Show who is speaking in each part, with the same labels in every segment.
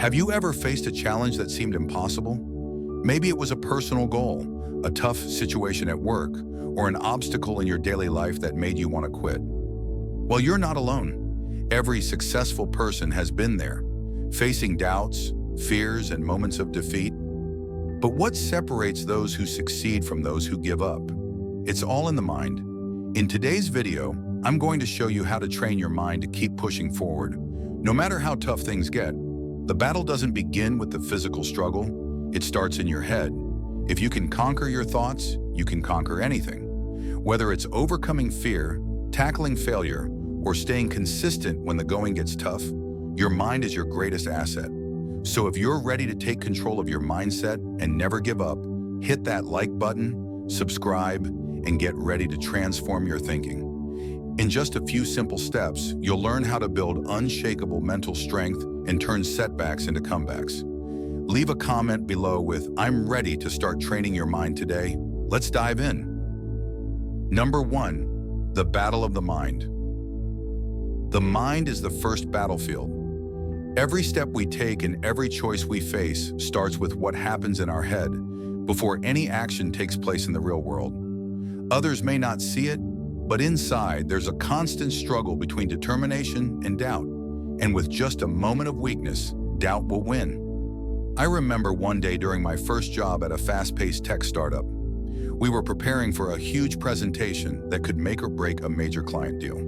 Speaker 1: Have you ever faced a challenge that seemed impossible? Maybe it was a personal goal, a tough situation at work, or an obstacle in your daily life that made you want to quit. Well, you're not alone. Every successful person has been there, facing doubts, fears, and moments of defeat. But what separates those who succeed from those who give up? It's all in the mind. In today's video, I'm going to show you how to train your mind to keep pushing forward. No matter how tough things get, the battle doesn't begin with the physical struggle. It starts in your head. If you can conquer your thoughts, you can conquer anything. Whether it's overcoming fear, tackling failure, or staying consistent when the going gets tough, your mind is your greatest asset. So if you're ready to take control of your mindset and never give up, hit that like button, subscribe, and get ready to transform your thinking. In just a few simple steps, you'll learn how to build unshakable mental strength and turn setbacks into comebacks. Leave a comment below with, "I'm ready to start training your mind today." Let's dive in. Number 1, the battle of the mind. The mind is the first battlefield. Every step we take and every choice we face starts with what happens in our head before any action takes place in the real world. Others may not see it, but inside there's a constant struggle between determination and doubt. And with just a moment of weakness, doubt will win. I remember one day during my first job at a fast-paced tech startup. We were preparing for a huge presentation that could make or break a major client deal.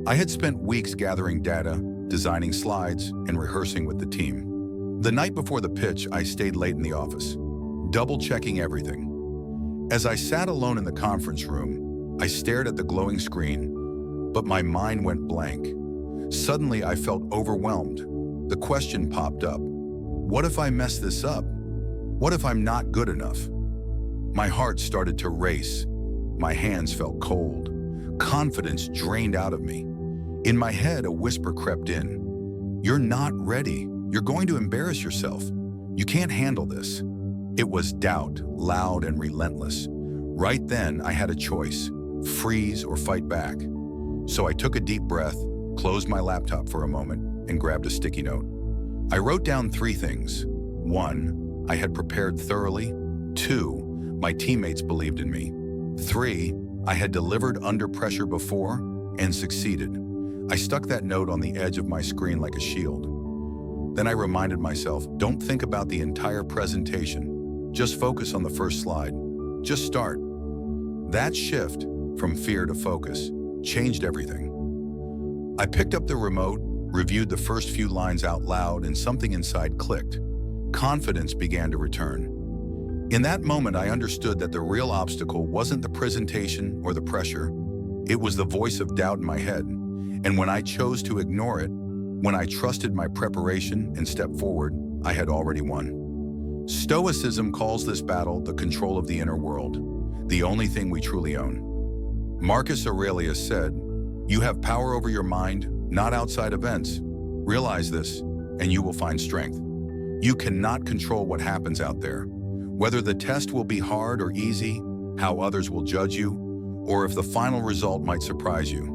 Speaker 1: I had spent weeks gathering data, designing slides, and rehearsing with the team. The night before the pitch, I stayed late in the office, double-checking everything. As I sat alone in the conference room, I stared at the glowing screen, but my mind went blank. Suddenly, I felt overwhelmed. The question popped up. What if I mess this up? What if I'm not good enough? My heart started to race. My hands felt cold. Confidence drained out of me. In my head, a whisper crept in. "You're not ready. You're going to embarrass yourself. You can't handle this." It was doubt, loud and relentless. Right then, I had a choice: freeze or fight back. So I took a deep breath, closed my laptop for a moment, and grabbed a sticky note. I wrote down 3 things. 1, I had prepared thoroughly. 2, my teammates believed in me. 3, I had delivered under pressure before and succeeded. I stuck that note on the edge of my screen like a shield. Then I reminded myself, don't think about the entire presentation. Just focus on the first slide. Just start. That shift from fear to focus changed everything. I picked up the remote, reviewed the first few lines out loud, and something inside clicked. Confidence began to return. In that moment, I understood that the real obstacle wasn't the presentation or the pressure. It was the voice of doubt in my head. And when I chose to ignore it, when I trusted my preparation and stepped forward, I had already won. Stoicism calls this battle the control of the inner world, the only thing we truly own. Marcus Aurelius said, "You have power over your mind, not outside events. Realize this, and you will find strength." You cannot control what happens out there. Whether the test will be hard or easy, how others will judge you, or if the final result might surprise you.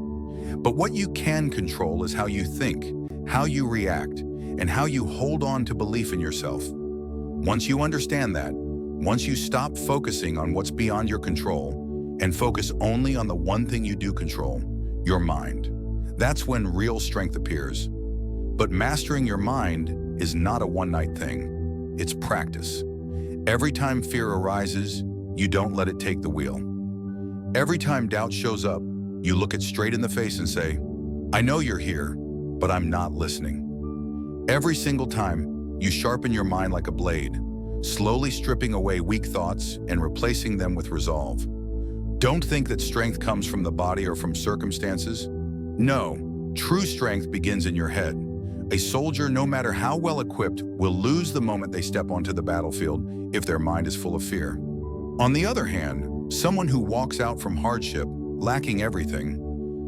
Speaker 1: But what you can control is how you think, how you react, and how you hold on to belief in yourself. Once you understand that, once you stop focusing on what's beyond your control and focus only on the one thing you do control, your mind, that's when real strength appears. But mastering your mind is not a one-night thing. It's practice. Every time fear arises, you don't let it take the wheel. Every time doubt shows up, you look it straight in the face and say, "I know you're here, but I'm not listening." Every single time, you sharpen your mind like a blade, slowly stripping away weak thoughts and replacing them with resolve. Don't think that strength comes from the body or from circumstances. No, true strength begins in your head. A soldier, no matter how well equipped, will lose the moment they step onto the battlefield if their mind is full of fear. On the other hand, someone who walks out from hardship, lacking everything,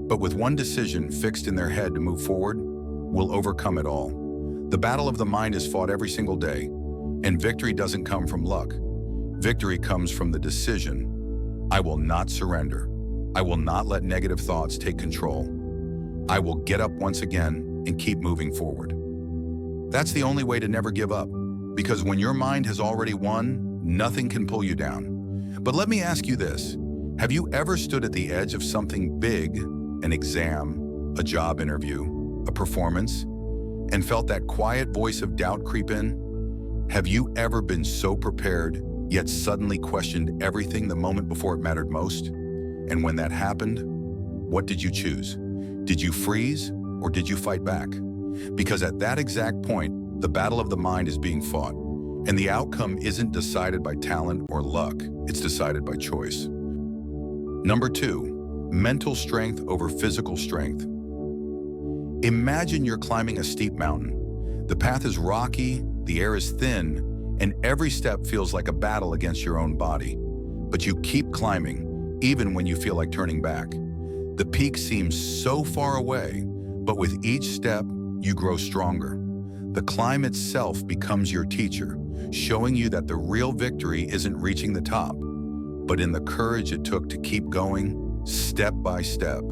Speaker 1: but with one decision fixed in their head to move forward, will overcome it all. The battle of the mind is fought every single day, and victory doesn't come from luck. Victory comes from the decision: I will not surrender. I will not let negative thoughts take control. I will get up once again and keep moving forward. That's the only way to never give up, because when your mind has already won, nothing can pull you down. But let me ask you this. Have you ever stood at the edge of something big, an exam, a job interview, a performance, and felt that quiet voice of doubt creep in? Have you ever been so prepared, yet suddenly questioned everything the moment before it mattered most? And when that happened, what did you choose? Did you freeze or did you fight back? Because at that exact point, the battle of the mind is being fought, and the outcome isn't decided by talent or luck, it's decided by choice. Number 2, mental strength over physical strength. Imagine you're climbing a steep mountain. The path is rocky, the air is thin, and every step feels like a battle against your own body. But you keep climbing, even when you feel like turning back. The peak seems so far away, but with each step, you grow stronger. The climb itself becomes your teacher, showing you that the real victory isn't reaching the top, but in the courage it took to keep going, step by step,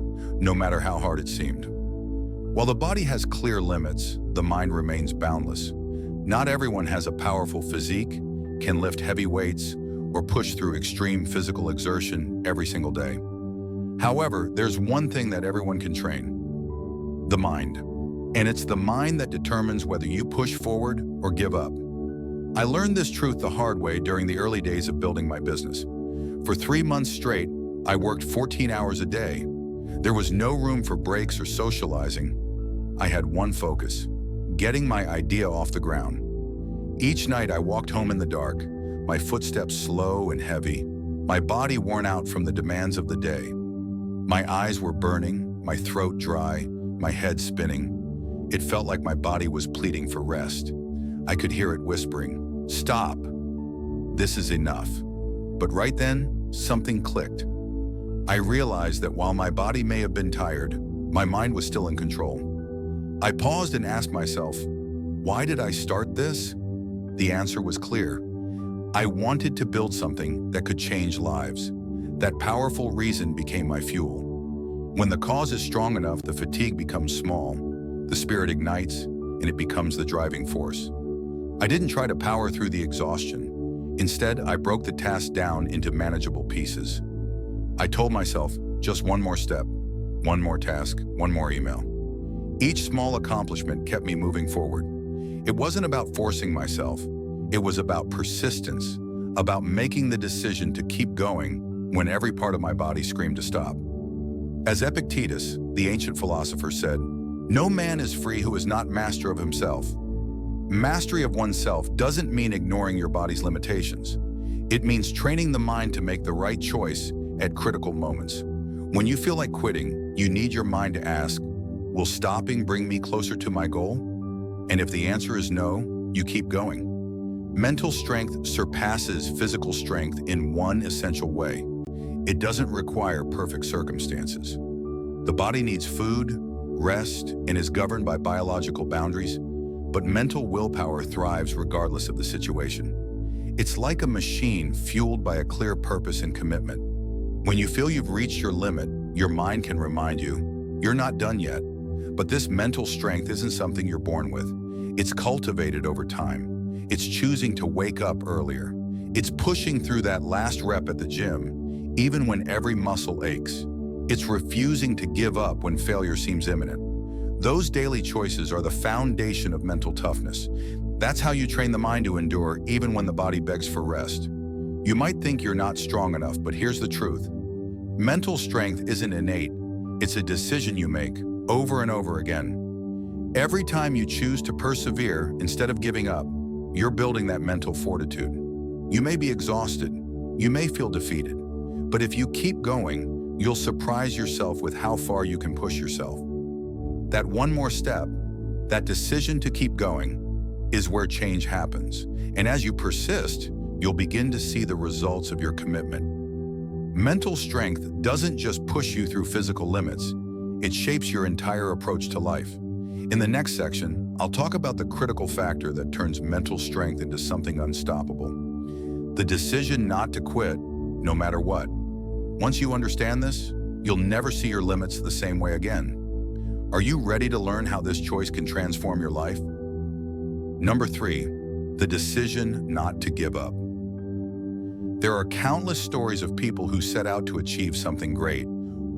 Speaker 1: no matter how hard it seemed. While the body has clear limits, the mind remains boundless. Not everyone has a powerful physique, can lift heavy weights, or push through extreme physical exertion every single day. However, there's one thing that everyone can train: the mind. And it's the mind that determines whether you push forward or give up. I learned this truth the hard way during the early days of building my business. For 3 months straight, I worked 14 hours a day. There was no room for breaks or socializing. I had one focus: getting my idea off the ground. Each night I walked home in the dark, my footsteps slow and heavy, my body worn out from the demands of the day. My eyes were burning, my throat dry, my head spinning. It felt like my body was pleading for rest. I could hear it whispering, "Stop. This is enough." But right then, something clicked. I realized that while my body may have been tired, my mind was still in control. I paused and asked myself, why did I start this? The answer was clear. I wanted to build something that could change lives. That powerful reason became my fuel. When the cause is strong enough, the fatigue becomes small, the spirit ignites, and it becomes the driving force. I didn't try to power through the exhaustion. Instead, I broke the task down into manageable pieces. I told myself, just one more step, one more task, one more email. Each small accomplishment kept me moving forward. It wasn't about forcing myself. It was about persistence, about making the decision to keep going when every part of my body screamed to stop. As Epictetus, the ancient philosopher, said, "No man is free who is not master of himself." Mastery of oneself doesn't mean ignoring your body's limitations. It means training the mind to make the right choice at critical moments. When you feel like quitting, you need your mind to ask, will stopping bring me closer to my goal? And if the answer is no, you keep going. Mental strength surpasses physical strength in one essential way. It doesn't require perfect circumstances. The body needs food, rest, and is governed by biological boundaries, but mental willpower thrives regardless of the situation. It's like a machine fueled by a clear purpose and commitment. When you feel you've reached your limit, your mind can remind you, you're not done yet. But this mental strength isn't something you're born with. It's cultivated over time. It's choosing to wake up earlier. It's pushing through that last rep at the gym, even when every muscle aches. It's refusing to give up when failure seems imminent. Those daily choices are the foundation of mental toughness. That's how you train the mind to endure even when the body begs for rest. You might think you're not strong enough, but here's the truth. Mental strength isn't innate. It's a decision you make over and over again. Every time you choose to persevere instead of giving up, you're building that mental fortitude. You may be exhausted, you may feel defeated, but if you keep going, you'll surprise yourself with how far you can push yourself. That one more step, that decision to keep going, is where change happens. And as you persist, you'll begin to see the results of your commitment. Mental strength doesn't just push you through physical limits, it shapes your entire approach to life. In the next section, I'll talk about the critical factor that turns mental strength into something unstoppable. The decision not to quit, no matter what. Once you understand this, you'll never see your limits the same way again. Are you ready to learn how this choice can transform your life? Number 3, the decision not to give up. There are countless stories of people who set out to achieve something great,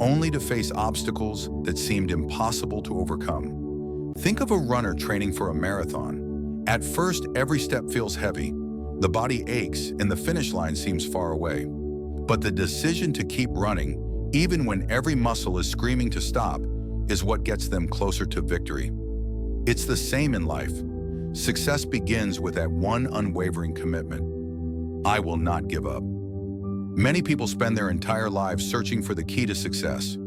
Speaker 1: only to face obstacles that seemed impossible to overcome. Think of a runner training for a marathon. At first, every step feels heavy, the body aches, and the finish line seems far away. But the decision to keep running, even when every muscle is screaming to stop, is what gets them closer to victory. It's the same in life. Success begins with that one unwavering commitment. I will not give up. Many people spend their entire lives searching for the key to success.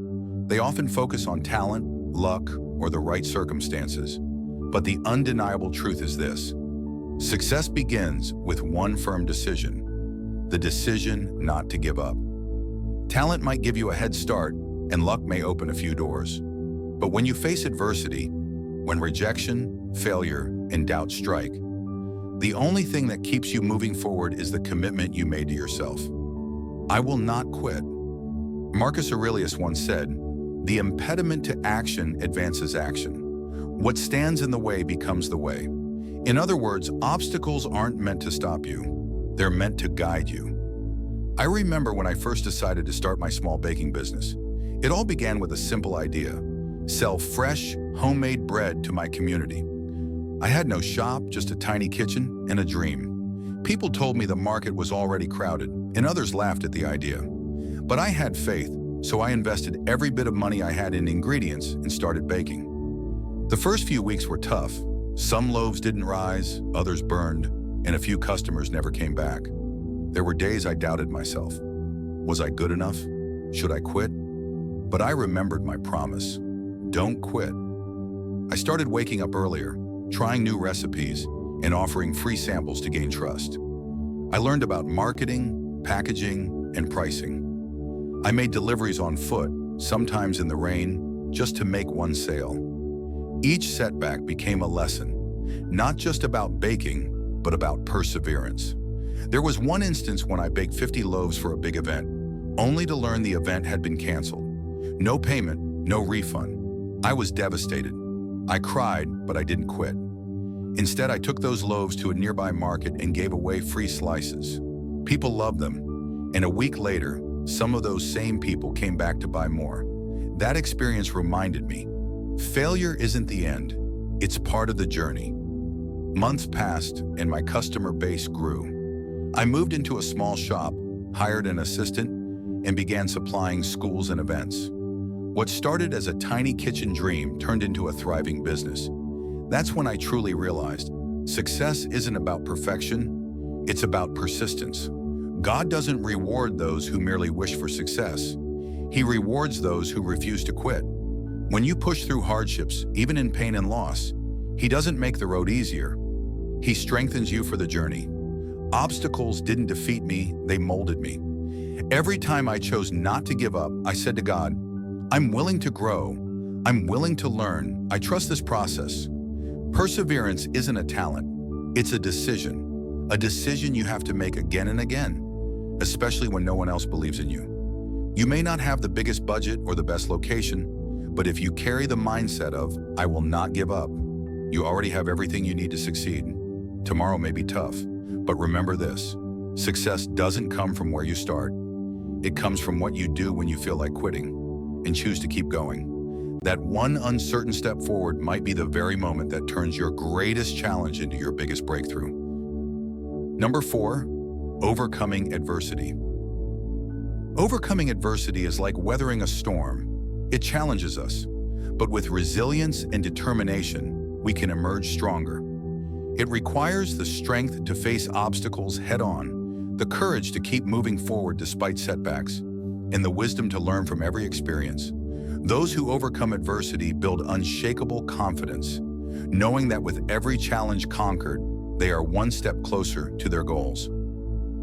Speaker 1: They often focus on talent, luck, or the right circumstances. But the undeniable truth is this: success begins with one firm decision, the decision not to give up. Talent might give you a head start, and luck may open a few doors. But when you face adversity, when rejection, failure, and doubt strike, the only thing that keeps you moving forward is the commitment you made to yourself. I will not quit. Marcus Aurelius once said, "The impediment to action advances action. What stands in the way becomes the way." In other words, obstacles aren't meant to stop you. They're meant to guide you. I remember when I first decided to start my small baking business. It all began with a simple idea: sell fresh, homemade bread to my community. I had no shop, just a tiny kitchen and a dream. People told me the market was already crowded, and others laughed at the idea. But I had faith, so I invested every bit of money I had in ingredients and started baking. The first few weeks were tough. Some loaves didn't rise, others burned, and a few customers never came back. There were days I doubted myself. Was I good enough? Should I quit? But I remembered my promise: don't quit. I started waking up earlier, trying new recipes, and offering free samples to gain trust. I learned about marketing, packaging, and pricing. I made deliveries on foot, sometimes in the rain, just to make one sale. Each setback became a lesson, not just about baking, but about perseverance. There was one instance when I baked 50 loaves for a big event, only to learn the event had been canceled. No payment, no refund. I was devastated. I cried, but I didn't quit. Instead, I took those loaves to a nearby market and gave away free slices. People loved them, and a week later, some of those same people came back to buy more. That experience reminded me, failure isn't the end, it's part of the journey. Months passed, and my customer base grew. I moved into a small shop, hired an assistant, and began supplying schools and events. What started as a tiny kitchen dream turned into a thriving business. That's when I truly realized success isn't about perfection, it's about persistence. God doesn't reward those who merely wish for success. He rewards those who refuse to quit. When you push through hardships, even in pain and loss, He doesn't make the road easier. He strengthens you for the journey. Obstacles didn't defeat me, they molded me. Every time I chose not to give up, I said to God, I'm willing to grow. I'm willing to learn. I trust this process. Perseverance isn't a talent. It's a decision you have to make again and again, especially when no one else believes in you. You may not have the biggest budget or the best location, but if you carry the mindset of, I will not give up, you already have everything you need to succeed. Tomorrow may be tough, but remember this: success doesn't come from where you start. It comes from what you do when you feel like quitting and choose to keep going. That one uncertain step forward might be the very moment that turns your greatest challenge into your biggest breakthrough. Number 4, overcoming adversity. Overcoming adversity is like weathering a storm. It challenges us, but with resilience and determination, we can emerge stronger. It requires the strength to face obstacles head-on, the courage to keep moving forward despite setbacks, and the wisdom to learn from every experience. Those who overcome adversity build unshakable confidence, knowing that with every challenge conquered, they are one step closer to their goals.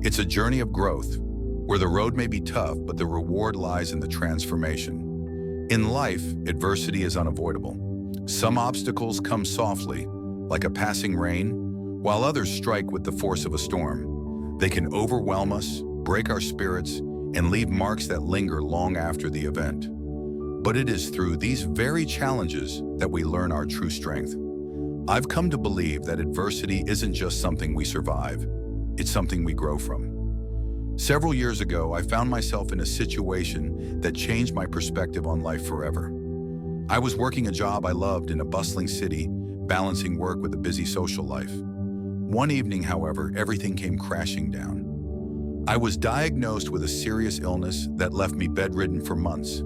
Speaker 1: It's a journey of growth, where the road may be tough, but the reward lies in the transformation. In life, adversity is unavoidable. Some obstacles come softly, like a passing rain, while others strike with the force of a storm. They can overwhelm us, break our spirits, and leave marks that linger long after the event. But it is through these very challenges that we learn our true strength. I've come to believe that adversity isn't just something we survive, it's something we grow from. Several years ago, I found myself in a situation that changed my perspective on life forever. I was working a job I loved in a bustling city, balancing work with a busy social life. One evening, however, everything came crashing down. I was diagnosed with a serious illness that left me bedridden for months.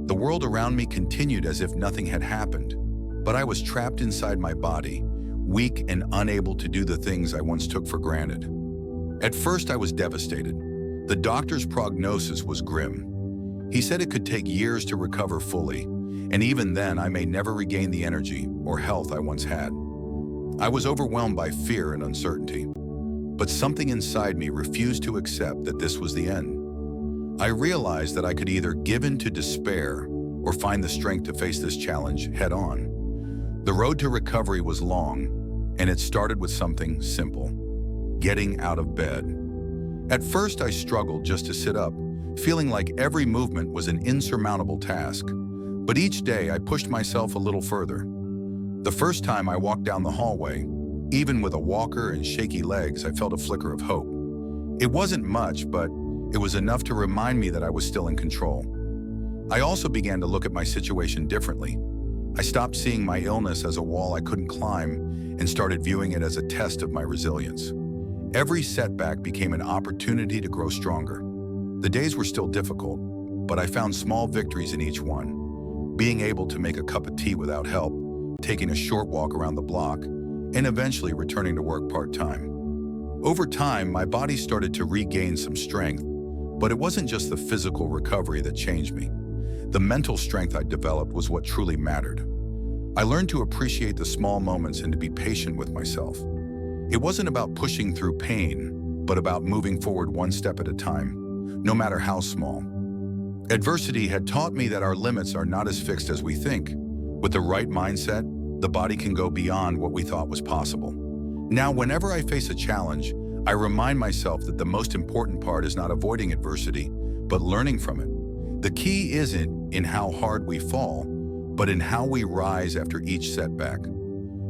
Speaker 1: The world around me continued as if nothing had happened, but I was trapped inside my body, weak and unable to do the things I once took for granted. At first, I was devastated. The doctor's prognosis was grim. He said it could take years to recover fully, and even then, I may never regain the energy or health I once had. I was overwhelmed by fear and uncertainty, but something inside me refused to accept that this was the end. I realized that I could either give in to despair or find the strength to face this challenge head-on. The road to recovery was long, and it started with something simple: getting out of bed. At first, I struggled just to sit up, feeling like every movement was an insurmountable task. But each day, I pushed myself a little further. The first time I walked down the hallway, even with a walker and shaky legs, I felt a flicker of hope. It wasn't much, but it was enough to remind me that I was still in control. I also began to look at my situation differently. I stopped seeing my illness as a wall I couldn't climb and started viewing it as a test of my resilience. Every setback became an opportunity to grow stronger. The days were still difficult, but I found small victories in each one. Being able to make a cup of tea without help, taking a short walk around the block, and eventually returning to work part-time. Over time, my body started to regain some strength, but it wasn't just the physical recovery that changed me. The mental strength I developed was what truly mattered. I learned to appreciate the small moments and to be patient with myself. It wasn't about pushing through pain, but about moving forward one step at a time, no matter how small. Adversity had taught me that our limits are not as fixed as we think. With the right mindset, the body can go beyond what we thought was possible. Now, whenever I face a challenge, I remind myself that the most important part is not avoiding adversity, but learning from it. The key isn't in how hard we fall, but in how we rise after each setback.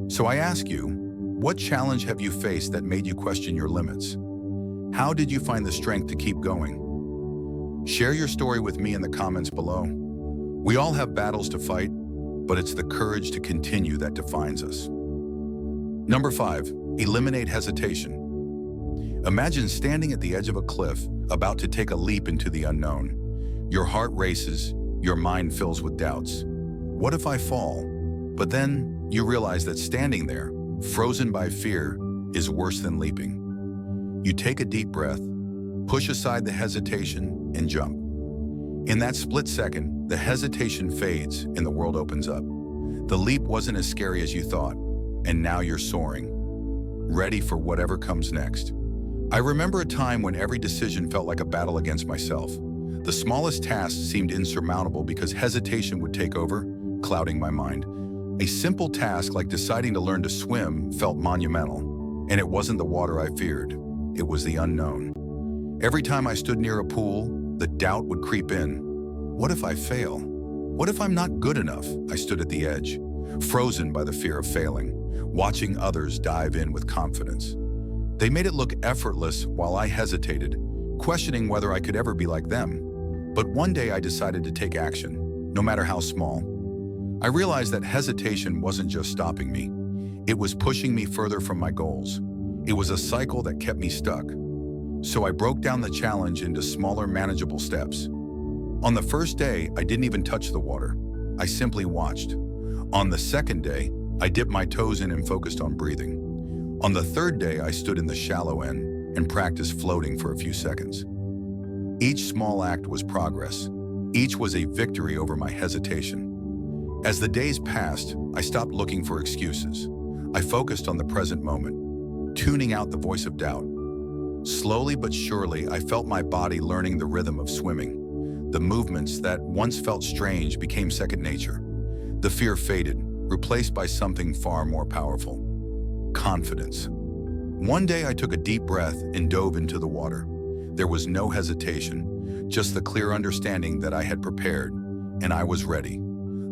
Speaker 1: So I ask you, what challenge have you faced that made you question your limits? How did you find the strength to keep going? Share your story with me in the comments below. We all have battles to fight, but it's the courage to continue that defines us. Number 5, eliminate hesitation. Imagine standing at the edge of a cliff, about to take a leap into the unknown. Your heart races, your mind fills with doubts. What if I fall? But then you realize that standing there, frozen by fear, is worse than leaping. You take a deep breath, push aside the hesitation, and jump. In that split second, the hesitation fades and the world opens up. The leap wasn't as scary as you thought, and now you're soaring, ready for whatever comes next. I remember a time when every decision felt like a battle against myself. The smallest tasks seemed insurmountable because hesitation would take over, clouding my mind. A simple task like deciding to learn to swim felt monumental, and it wasn't the water I feared, it was the unknown. Every time I stood near a pool, the doubt would creep in. What if I fail? What if I'm not good enough? I stood at the edge, frozen by the fear of failing, watching others dive in with confidence. They made it look effortless while I hesitated, questioning whether I could ever be like them. But one day I decided to take action, no matter how small. I realized that hesitation wasn't just stopping me. It was pushing me further from my goals. It was a cycle that kept me stuck. So I broke down the challenge into smaller, manageable steps. On the first day, I didn't even touch the water. I simply watched. On the second day, I dipped my toes in and focused on breathing. On the third day, I stood in the shallow end and practiced floating for a few seconds. Each small act was progress. Each was a victory over my hesitation. As the days passed, I stopped looking for excuses. I focused on the present moment, tuning out the voice of doubt. Slowly but surely, I felt my body learning the rhythm of swimming. The movements that once felt strange became second nature. The fear faded, replaced by something far more powerful: confidence. One day I took a deep breath and dove into the water. There was no hesitation, just the clear understanding that I had prepared, and I was ready.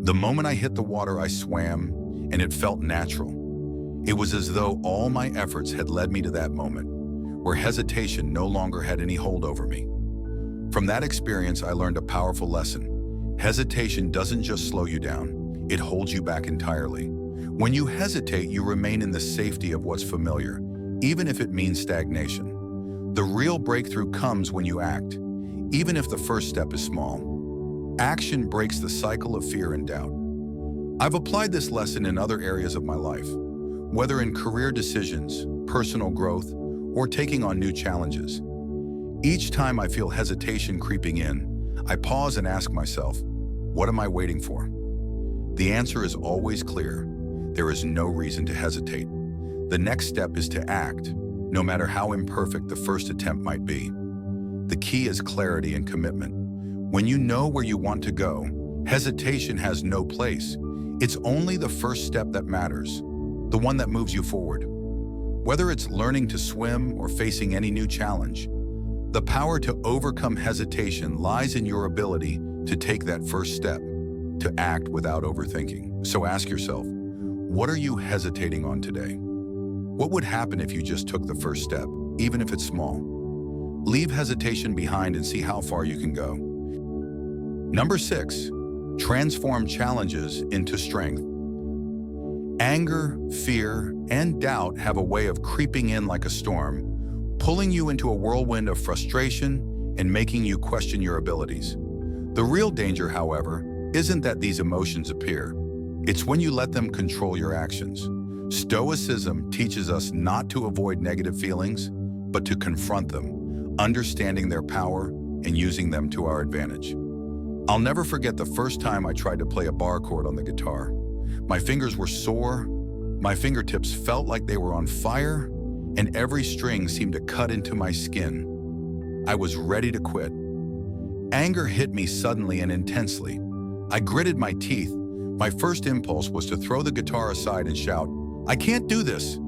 Speaker 1: The moment I hit the water, I swam, and it felt natural. It was as though all my efforts had led me to that moment, where hesitation no longer had any hold over me. From that experience, I learned a powerful lesson. Hesitation doesn't just slow you down, it holds you back entirely. When you hesitate, you remain in the safety of what's familiar, even if it means stagnation. The real breakthrough comes when you act, even if the first step is small. Action breaks the cycle of fear and doubt. I've applied this lesson in other areas of my life, whether in career decisions, personal growth, or taking on new challenges. Each time I feel hesitation creeping in, I pause and ask myself, what am I waiting for? The answer is always clear. There is no reason to hesitate. The next step is to act, no matter how imperfect the first attempt might be. The key is clarity and commitment. When you know where you want to go, hesitation has no place. It's only the first step that matters, the one that moves you forward. Whether it's learning to swim or facing any new challenge, the power to overcome hesitation lies in your ability to take that first step, to act without overthinking. So ask yourself, what are you hesitating on today? What would happen if you just took the first step, even if it's small? Leave hesitation behind and see how far you can go. Number 6, transform challenges into strength. Anger, fear, and doubt have a way of creeping in like a storm, pulling you into a whirlwind of frustration and making you question your abilities. The real danger, however, isn't that these emotions appear. It's when you let them control your actions. Stoicism teaches us not to avoid negative feelings, but to confront them, understanding their power and using them to our advantage. I'll never forget the first time I tried to play a bar chord on the guitar. My fingers were sore, my fingertips felt like they were on fire, and every string seemed to cut into my skin. I was ready to quit. Anger hit me suddenly and intensely. I gritted my teeth. My first impulse was to throw the guitar aside and shout, "I can't do this!"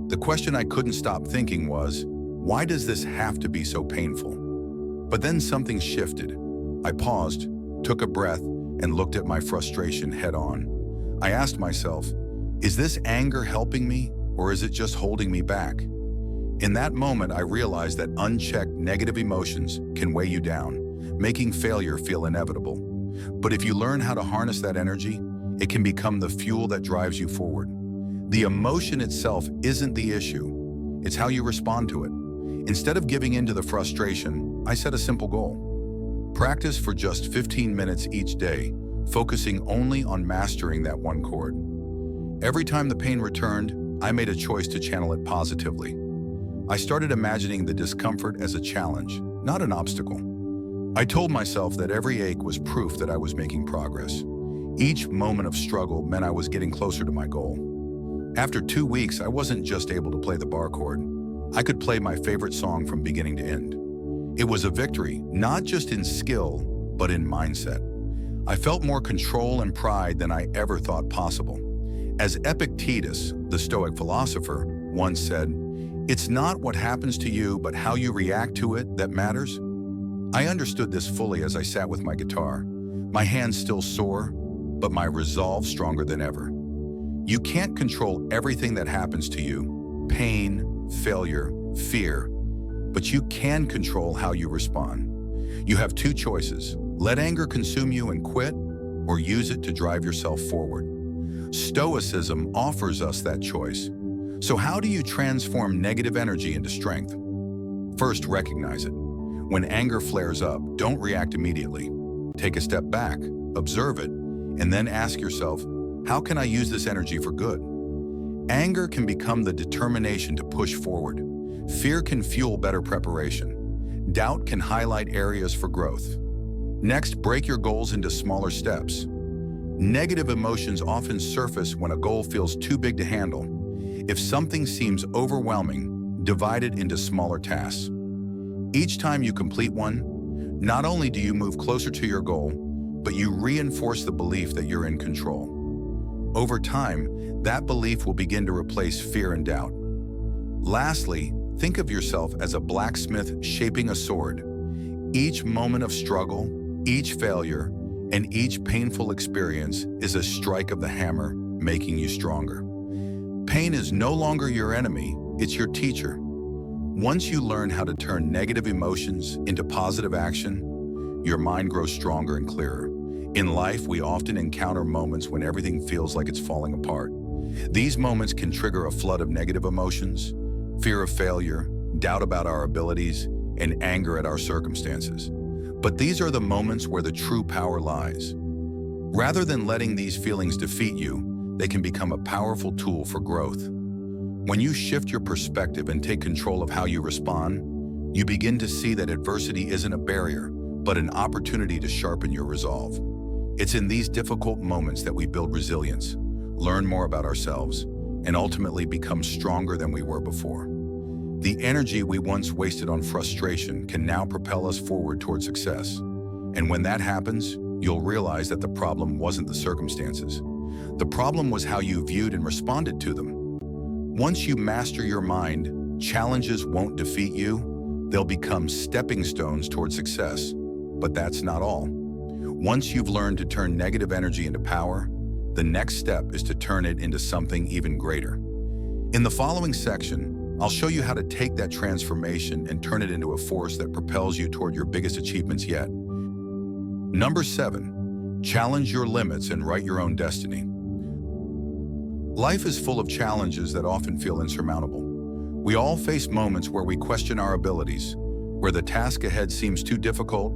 Speaker 1: The question I couldn't stop thinking was, why does this have to be so painful? But then something shifted. I paused, took a breath, and looked at my frustration head on. I asked myself, is this anger helping me, or is it just holding me back? In that moment, I realized that unchecked negative emotions can weigh you down, making failure feel inevitable. But if you learn how to harness that energy, it can become the fuel that drives you forward. The emotion itself isn't the issue, it's how you respond to it. Instead of giving in to the frustration, I set a simple goal. Practice for just 15 minutes each day, focusing only on mastering that one chord. Every time the pain returned, I made a choice to channel it positively. I started imagining the discomfort as a challenge, not an obstacle. I told myself that every ache was proof that I was making progress. Each moment of struggle meant I was getting closer to my goal. After 2 weeks, I wasn't just able to play the bar chord. I could play my favorite song from beginning to end. It was a victory, not just in skill, but in mindset. I felt more control and pride than I ever thought possible. As Epictetus, the Stoic philosopher, once said, "It's not what happens to you, but how you react to it that matters." I understood this fully as I sat with my guitar, my hands still sore, but my resolve stronger than ever. You can't control everything that happens to you, pain, failure, fear, but you can control how you respond. You have 2 choices: let anger consume you and quit, or use it to drive yourself forward. Stoicism offers us that choice. So how do you transform negative energy into strength? First, recognize it. When anger flares up, don't react immediately. Take a step back, observe it, and then ask yourself, how can I use this energy for good? Anger can become the determination to push forward. Fear can fuel better preparation. Doubt can highlight areas for growth. Next, break your goals into smaller steps. Negative emotions often surface when a goal feels too big to handle. If something seems overwhelming, divide it into smaller tasks. Each time you complete one, not only do you move closer to your goal, but you reinforce the belief that you're in control. Over time, that belief will begin to replace fear and doubt. Lastly, think of yourself as a blacksmith shaping a sword. Each moment of struggle, each failure, and each painful experience is a strike of the hammer, making you stronger. Pain is no longer your enemy, it's your teacher. Once you learn how to turn negative emotions into positive action, your mind grows stronger and clearer. In life, we often encounter moments when everything feels like it's falling apart. These moments can trigger a flood of negative emotions, fear of failure, doubt about our abilities, and anger at our circumstances. But these are the moments where the true power lies. Rather than letting these feelings defeat you, they can become a powerful tool for growth. When you shift your perspective and take control of how you respond, you begin to see that adversity isn't a barrier, but an opportunity to sharpen your resolve. It's in these difficult moments that we build resilience, learn more about ourselves, and ultimately become stronger than we were before. The energy we once wasted on frustration can now propel us forward toward success. And when that happens, you'll realize that the problem wasn't the circumstances. The problem was how you viewed and responded to them. Once you master your mind, challenges won't defeat you. They'll become stepping stones toward success. But that's not all. Once you've learned to turn negative energy into power, the next step is to turn it into something even greater. In the following section, I'll show you how to take that transformation and turn it into a force that propels you toward your biggest achievements yet. Number 7, challenge your limits and write your own destiny. Life is full of challenges that often feel insurmountable. We all face moments where we question our abilities, where the task ahead seems too difficult,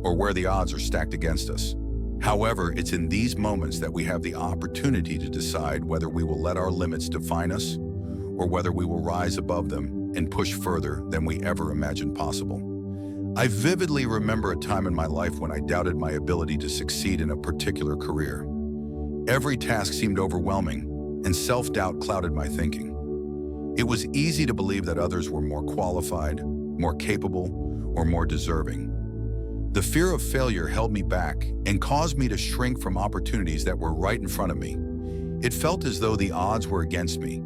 Speaker 1: or where the odds are stacked against us. However, it's in these moments that we have the opportunity to decide whether we will let our limits define us, or whether we will rise above them and push further than we ever imagined possible. I vividly remember a time in my life when I doubted my ability to succeed in a particular career. Every task seemed overwhelming, and self-doubt clouded my thinking. It was easy to believe that others were more qualified, more capable, or more deserving. The fear of failure held me back and caused me to shrink from opportunities that were right in front of me. It felt as though the odds were against me,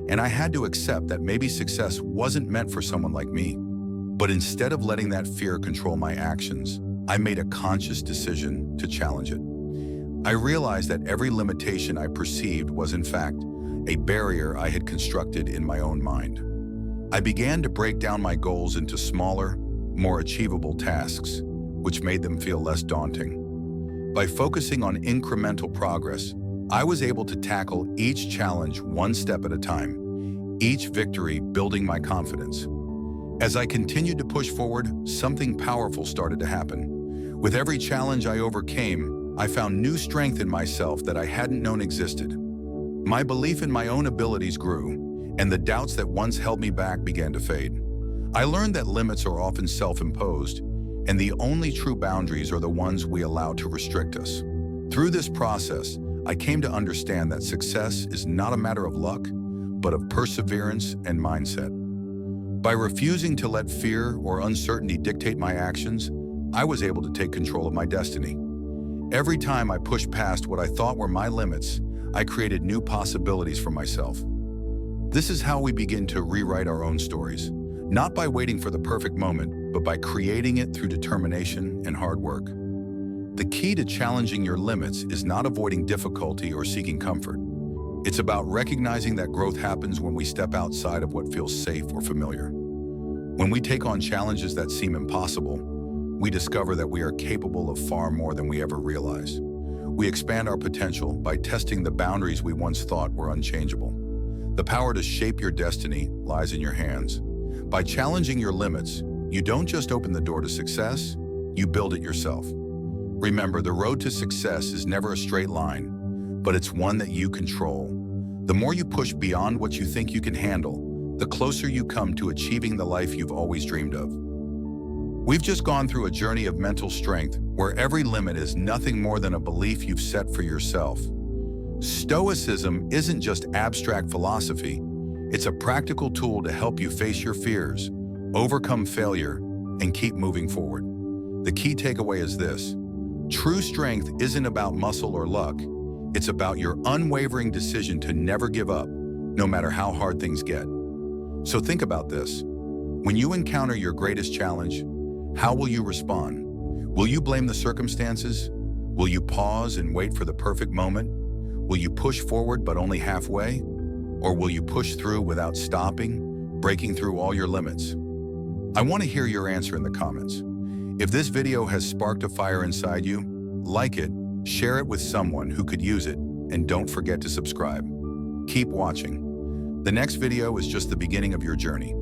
Speaker 1: and I had to accept that maybe success wasn't meant for someone like me. But instead of letting that fear control my actions, I made a conscious decision to challenge it. I realized that every limitation I perceived was, in fact, a barrier I had constructed in my own mind. I began to break down my goals into smaller, more achievable tasks, which made them feel less daunting. By focusing on incremental progress, I was able to tackle each challenge one step at a time, each victory building my confidence. As I continued to push forward, something powerful started to happen. With every challenge I overcame, I found new strength in myself that I hadn't known existed. My belief in my own abilities grew, and the doubts that once held me back began to fade. I learned that limits are often self-imposed, and the only true boundaries are the ones we allow to restrict us. Through this process, I came to understand that success is not a matter of luck, but of perseverance and mindset. By refusing to let fear or uncertainty dictate my actions, I was able to take control of my destiny. Every time I pushed past what I thought were my limits, I created new possibilities for myself. This is how we begin to rewrite our own stories, not by waiting for the perfect moment, but by creating it through determination and hard work. The key to challenging your limits is not avoiding difficulty or seeking comfort. It's about recognizing that growth happens when we step outside of what feels safe or familiar. When we take on challenges that seem impossible, we discover that we are capable of far more than we ever realized. We expand our potential by testing the boundaries we once thought were unchangeable. The power to shape your destiny lies in your hands. By challenging your limits, you don't just open the door to success, you build it yourself. Remember, the road to success is never a straight line, but it's one that you control. The more you push beyond what you think you can handle, the closer you come to achieving the life you've always dreamed of. We've just gone through a journey of mental strength where every limit is nothing more than a belief you've set for yourself. Stoicism isn't just abstract philosophy, it's a practical tool to help you face your fears, overcome failure, and keep moving forward. The key takeaway is this: true strength isn't about muscle or luck, it's about your unwavering decision to never give up, no matter how hard things get. So think about this. When you encounter your greatest challenge, how will you respond? Will you blame the circumstances? Will you pause and wait for the perfect moment? Will you push forward but only halfway? Or will you push through without stopping, breaking through all your limits? I want to hear your answer in the comments. If this video has sparked a fire inside you, like it, share it with someone who could use it, and don't forget to subscribe. Keep watching. The next video is just the beginning of your journey.